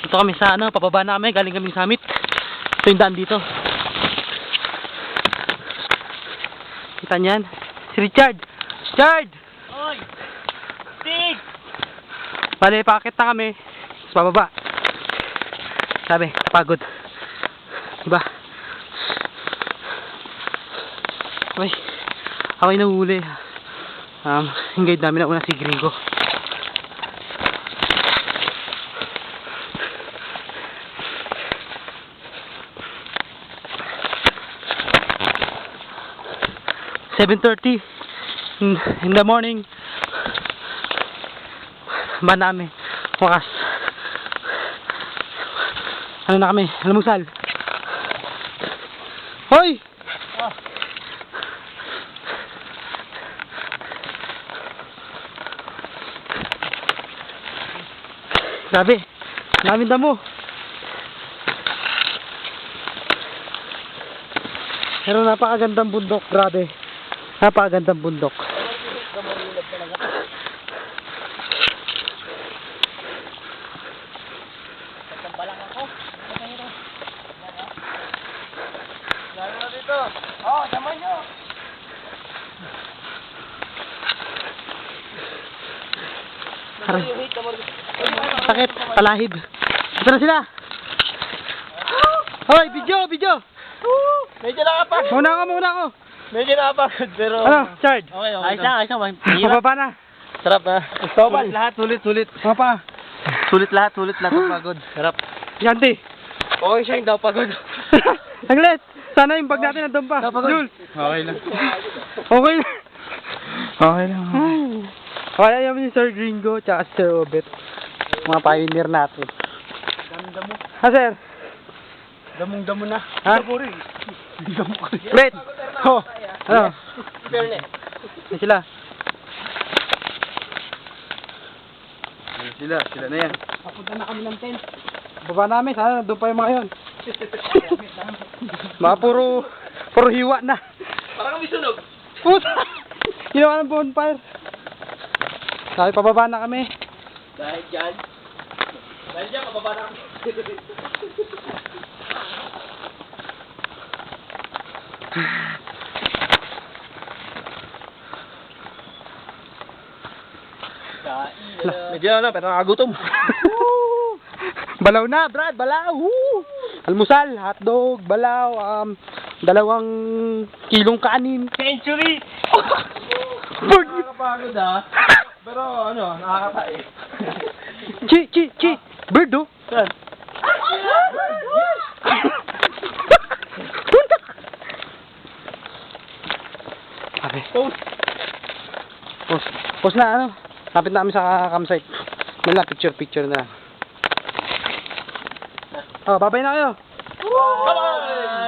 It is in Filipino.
Ito kami sa ano, pababa na kami, galing kami sa summit. Ito yung daan dito. Kita niyan? Si Richard! Richard! Oy! Sig! Bale, paakit na kami. Tapos bababa. Sabi, napagod. Diba? Okay. Ako yung nahuli. Yung guide namin na una si Gringo. "7:30 in the morning." Ba namin. Wakas. Ano na kami? Almusal. Hoy! Grabe. Daming damo. Pero napakagandang bundok. Grabe. Napakagandang bundok. Balang ako. Lalo na dito. Oh, sama nyo. Aray. Sakit. Palahib. Ito na sila. Hoy, video, video. Medyo nakapag. Muna ako. Medyo nakapagod, pero... Ano, Chard? Okay. Ayos lang. Mababa na. Sarap na. Sulit lahat, sulit. Mapa. Sulit lahat ang pagod. Sarap. Yanti. Okay siya yung daw pagod. Saglit. Sana yung bag natin nandun pa. Jules. Okay lang. Okay lang. Okay lang. Kaya naman ni Sir Gringo tsaka si Sir Robert. Mga pioneer natin. Damo. Ha, sir? Damong-damo na. Ha? Wait. Oh. Ano? Fairness. Yan sila. Sila na yan. Papunta na kami ng tent. Baba namin. Sana nandun pa yung mga yun. Mga puro hiwa na. Parang kami sunog. Puta! Ginawa ng bonfire. Sabi, pababa na kami. Dahil dyan, mababa na kami. Medyo na, pero nakagutom. Balaw na, Brad, balaw. Woo! Almusal, hotdog, balaw, 2 kilong kanin. Century! Bird! Nakakapagod pero ano, nakakatae. Chi! Bird, oh. Saan? Okay. Post na, ano. Lapit na kami sa campsite. Wala, picture na. Oh, babay na kayo. Bye-bye!